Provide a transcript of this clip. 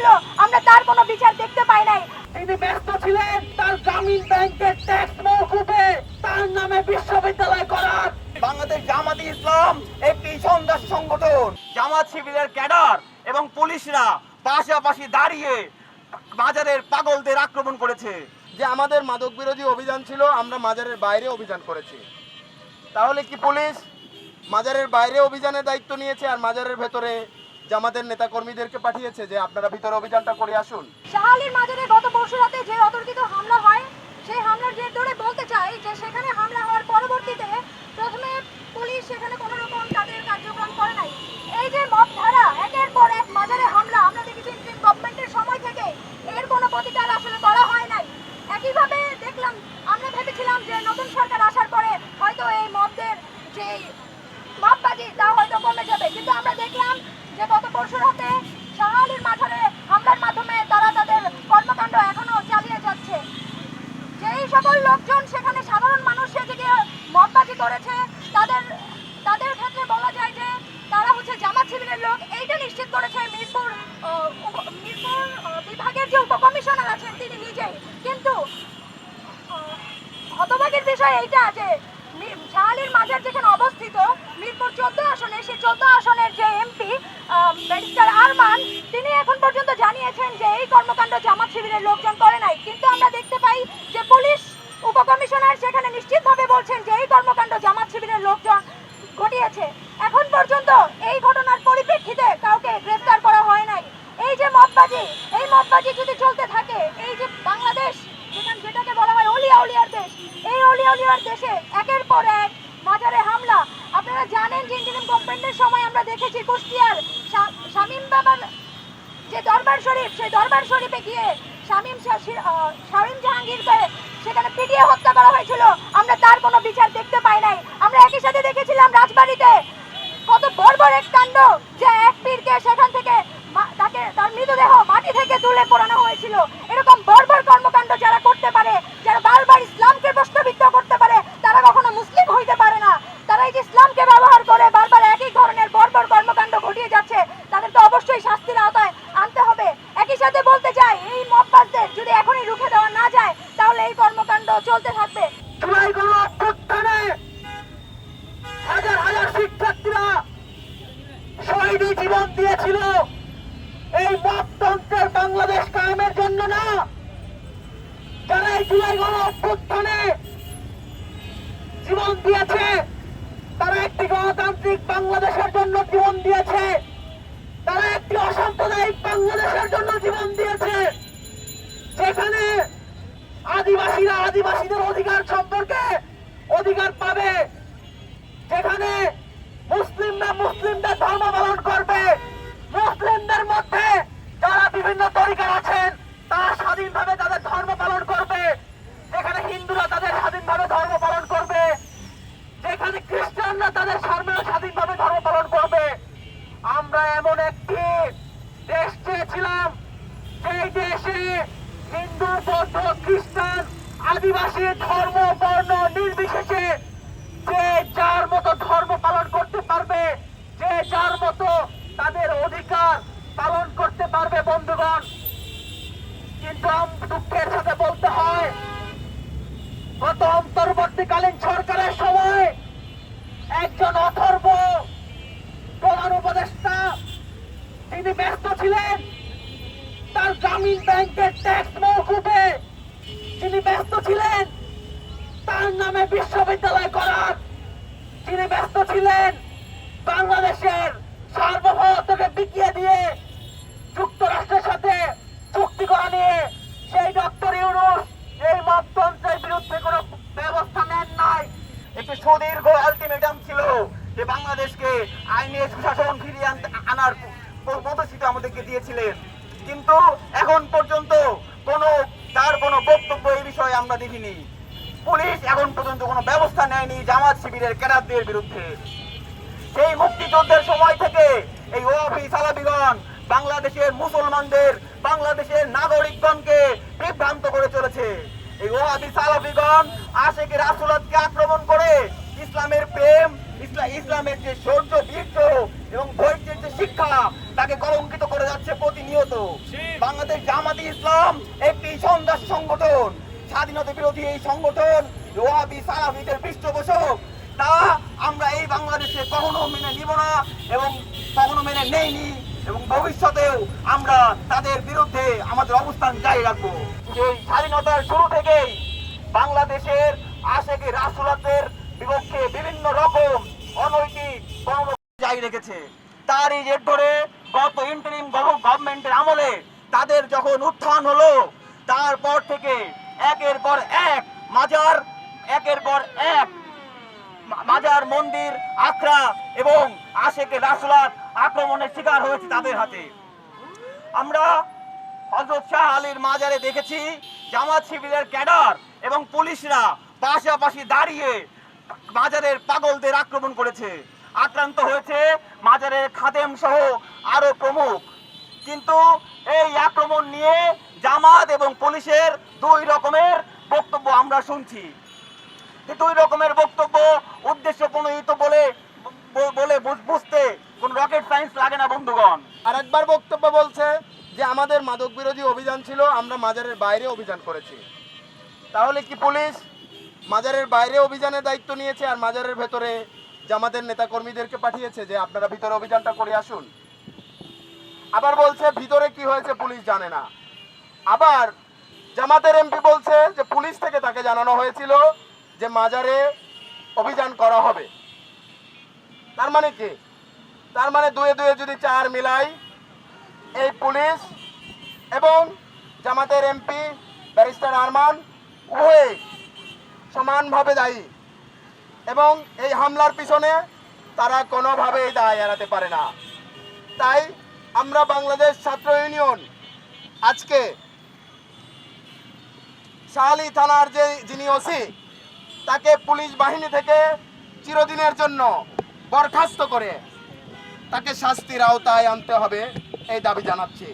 হয়েছিল আমরা তার কোনো বিচার দেখতে পাই নাই। তিনি ব্যস্ত ছিলেন তার গ্রামীণ ব্যাংকের ট্যাক্স মওকুফে তার নামে বিশ্ববিদ্যালয় করার। বাংলাদেশ জামাতে ইসলাম একটি সন্ত্রাসী সংগঠন। জামাত শিবিরের ক্যাডার এবং পুলিশরা পাশাপাশি দাঁড়িয়ে মাজারের পাগলদের আক্রমণ করেছে। যে আমাদের মাদক বিরোধী অভিযান ছিল, আমরা মাজারের বাইরে অভিযান করেছি। তাহলে কি পুলিশ মাজারের বাইরে অভিযানের দায়িত্ব নিয়েছে আর মাজারের ভেতরে জামাতের নেতা কর্মীদেরকে পাঠিয়েছে যে আপনারা ভিতরে অভিযানটা করে আসুন? শাহালির মাজারে গত পরশু রাতে যে অতর্কিত হামলা হয়, সেই হামলার জের ধরে বলতে চাই যে সেখানে হামলা হওয়ার পরবর্তীতে প্রথমে পুলিশ সেখানে কোনো রকম তাদের কার্যক্রম করে নাই। এই যে মব ধারা একের পর এক মাজারে হামলা আমরা দেখেছি গভর্নমেন্টের সময় থেকে, এর কোনো প্রতিকার আসলে করা হয় নাই। একইভাবে দেখলাম, আমরা ভেবেছিলাম যে নতুন সরকার আসার পরে হয়তো এই মবদের যে মববাজি তা হয়তো কমে যাবে, কিন্তু আমরা দেখলাম যে গত পরশু রাতে শাহালির মাজারে হামলার মাধ্যমে তারা তাদের কর্মকাণ্ড এখনো চালিয়ে যাচ্ছে। যেই সকল লোকজন সেখানে সাধারণ মানুষ সেদিকে মববাজি করেছে তাদের ক্ষেত্রে বলা যায় যে তারা হচ্ছে জামাত শিবিরের লোক। এইটা নিশ্চিত করেছে মিরপুর বিভাগের যে উপকমিশনার আছেন তিনি নিজেই। কিন্তু হতভাগের বিষয় এইটা যে শাহালির মাজার যেখানে অবস্থিত মিরপুর 14 আসনে, সেই 14 আসনের যে এমপি ব্যারিস্টার আরমান, তিনি এখন পর্যন্ত জানিয়েছেন যে এই কর্মকাণ্ড জামাত শিবিরের লোকজন করে নাই। কিন্তু আমরা দেখতে পাই যে পুলিশ উপকমিশনার সেখানে নিশ্চিতভাবে বলছেন যে এই কর্মকাণ্ড জামাত শিবিরের লোকজন ঘটিয়েছে। এখন পর্যন্ত এই ঘটনার পরিপ্রেক্ষিতে কাউকে গ্রেফতার করা হয় নাই। এই যে মববাজি, এই মববাজি যদি চলতে থাকে, এই যে বাংলাদেশ যেটাকে বলা হয় অলিয়া উলিয়ার দেশ, এই অলিয়া উলিয়ার দেশে একের পর এক মাজারে হামলা। আপনারা জানেন যে ইন্টারিম গভর্নমেন্টের সময় আমরা দেখেছি কুষ্টিয়ার শামীম বাবার যে দরবার শরীফ, সেই দরবার শরীফে গিয়ে শামীম জাহাঙ্গীরকে সেখানে পিটিয়ে হত্যা করা হয়েছিল, আমরা তার কোনো বিচার দেখতে পাই নাই। আমরা একই সাথে দেখেছিলাম রাজবাড়িতে কত বর্বর এক কাণ্ড, যে এক পীরকে সেখান থেকে তার মৃতদেহ মাটি থেকে তুলে পোড়ানো হয়েছিল। এরকম বর্বর কর্মকাণ্ড যারা করতে পারে, যারা বারবার ইসলামকে প্রশ্নবিদ্ধ করতে পারে, তারা কখনো মুসলিম হইতে পারে না। তারা এই যে ইসলামকে ব্যবহার করে বারবার একই ধরনের বর্বর কর্মকাণ্ড ঘটিয়ে যাচ্ছে, তাদেরকে অবশ্যই শাস্তির আওতায় আনতে হবে। একই সাথে বলতে চাই, এই মববাজদের যদি এখনই রুখে দেওয়া না যায় তাহলে এই কর্মকাণ্ড চলতে থাকবে। হাজার হাজার শিক্ষার্থীরা শহীদ জীবন দিয়েছিল এই মবতন্ত্রের বাংলাদেশ কায়েমের জন্য না। যারা এই জুলাই গণ অভ্যুত্থানে জীবন দিয়েছে, তারা একটি গণতান্ত্রিক বাংলাদেশের জন্য জীবন দিয়েছে, তারা একটি অসাম্প্রদায়িক বাংলাদেশের জন্য জীবন দিয়েছে, যেখানে আদিবাসীরা আদিবাসীদের অধিকার সম্পর্কে অধিকার পাবে, যেখানে মুসলিমরা মুসলিমদের ধর্ম পালন করবে, মুসলিমদের মধ্যে যারা বিভিন্ন তরিকার আছেন তারা স্বাধীনভাবে তাদের ধর্ম পালন করবে, যেখানে হিন্দুরা তাদের স্বাধীনভাবে ধর্ম পালন করবে, যেখানে খ্রিস্টানরা তাদের স্বাধীনভাবে ধর্ম পালন করবে। আমরা এমন একটি দেশ চেয়েছিলাম সেই দেশে হিন্দু, বৌদ্ধ, খ্রিস্টান, আদিবাসী ধর্ম বর্ণ নির্বিশেষে যে যার মতো ধর্ম পালন করতে পারবে, যে যার মতো তাদের অধিকার পালন করতে পারবে বন্ধুগণ। কিন্তু দুঃখের সাথে বলতে হয়, গত অন্তর্বর্তীকালীন সরকারের সময় একজন অথর্ব প্রধান উপদেষ্টা তিনি ব্যস্ত ছিলেন তার গ্রামীণ ব্যাংকের ট্যাক্স মওকুফে, তিনি ব্যস্ত ছিলেন তার নামে বিশ্ববিদ্যালয় করার, তিনি ব্যস্ত ছিলেন বাংলাদেশের সার্বভৌমত্বকে বিকিয়ে দিয়ে যুক্তরাষ্ট্রের সাথে চুক্তি করা নিয়ে। সেই ডক্টর ইউনূস এই মবতন্ত্রের বিরুদ্ধে কোনো ব্যবস্থা নেন নাই। একটি সুদীর্ঘ আলটিমেটাম ছিল যে বাংলাদেশকে আইনের সুশাসন ফিরিয়ে আনার প্রতিশ্রুতি আমাদেরকে দিয়েছিলেন, কিন্তু এখন পর্যন্ত তার কোনো বক্তব্য এই বিষয়ে আমরা দেখিনি। পুলিশ এখন পর্যন্ত কোনো ব্যবস্থা নেয়নি জামাত শিবিরের ক্যাডারদের বিরুদ্ধে। সেই মুক্তিযুদ্ধের সময় থেকে এই ওয়াহাবি সালাফিগণ বাংলাদেশের মুসলমানদের, বাংলাদেশের নাগরিকগণকে বিভ্রান্ত করে চলেছে। এই ওয়াহাবি সালাফিগণ আশিকে রাসূলকে আক্রমণ করে ইসলামের প্রেম, ইসলামের যে শৌর্য, বীর্য এবং ধৈর্যের যে শিক্ষা তাকে কলঙ্কিত করে যাচ্ছে। হচ্ছে প্রতিনিয়ত। বাংলাদেশ জামাতে ইসলাম একটি সন্ত্রাসী সংগঠন, স্বাধীনতা বিরোধী এই সংগঠন ওয়াহাবি সালাফিদের পৃষ্ঠপোষক। তা আমরা এই বাংলাদেশে কখনো মেনে নিব না এবং কখনো মেনে নেইনি, এবং ভবিষ্যতেও আমরা তাদের বিরুদ্ধে আমাদের অবস্থান জারি রাখবো। এই স্বাধীনতার শুরু থেকেই বাংলাদেশের আশেকে রাসূলুল্লাহর বিপক্ষে বিভিন্ন রকম অনৈতিক কর্মকাণ্ড জারি রেখেছে। তারই জের ধরে গত ইন্টারিম গভর্নমেন্টের আমলে তাদের যখন উত্থান হলো, তারপর থেকে একের পর এক মাজার মন্দির আখড়া এবং আশেকে রাসূলুল্লাহ আক্রমণের শিকার হয়েছে তাদের হাতে। আমরা হযরত শাহ আলীর মাজারে দেখেছি জামাত শিবিরের ক্যাডার এবং পুলিশরা পাশাপাশি দাঁড়িয়ে মাজারের পাগলদের আক্রমণ করেছে, আক্রান্ত হয়েছে মাজারের খাদেম সহ আরো প্রমুখ। কিন্তু এই আক্রমণ নিয়ে জামাত এবং পুলিশের দুই রকমের বক্তব্য আমরা শুনছি। দুই রকমের বক্তব্য উদ্দেশ্য প্রণোদিত বলে বুঝতে কোন রকেট সায়েন্স লাগে না বন্ধুগণ। আরেকবার বক্তব্য বলছে যে আমাদের মাদক বিরোধী অভিযান ছিল, আমরা মাজারের বাইরে অভিযান করেছি। তাহলে কি পুলিশ মাজারের বাইরে অভিযানের দায়িত্ব নিয়েছে আর মাজারের ভেতরে জামাতের নেতা কর্মীদেরকে পাঠিয়েছে যে আপনারা ভিতরে অভিযানটা করে আসুন? আবার বলছে ভিতরে কি হয়েছে পুলিশ জানে না। আবার জামাতের এমপি বলছে যে পুলিশ থেকে তাকে জানানো হয়েছিল যে মাজারে অভিযান করা হবে। তার মানে কি? তার মানে দুয়ে দুয়ে যদি চার মিলাই, এই পুলিশ এবং জামাতের এমপি ব্যারিস্টার আরমান উভয়ে সমানভাবে দায়ী, এবং এই হামলার পিছনে তারা কোনোভাবেই দায় এড়াতে পারে না। তাই আমরা বাংলাদেশ ছাত্র ইউনিয়ন আজকে শাহালি থানার যিনি ওসি, তাকে পুলিশ বাহিনী থেকে চিরদিনের জন্য বরখাস্ত করে তাকে শাস্তির আওতায় আনতে হবে এই দাবি জানাচ্ছি।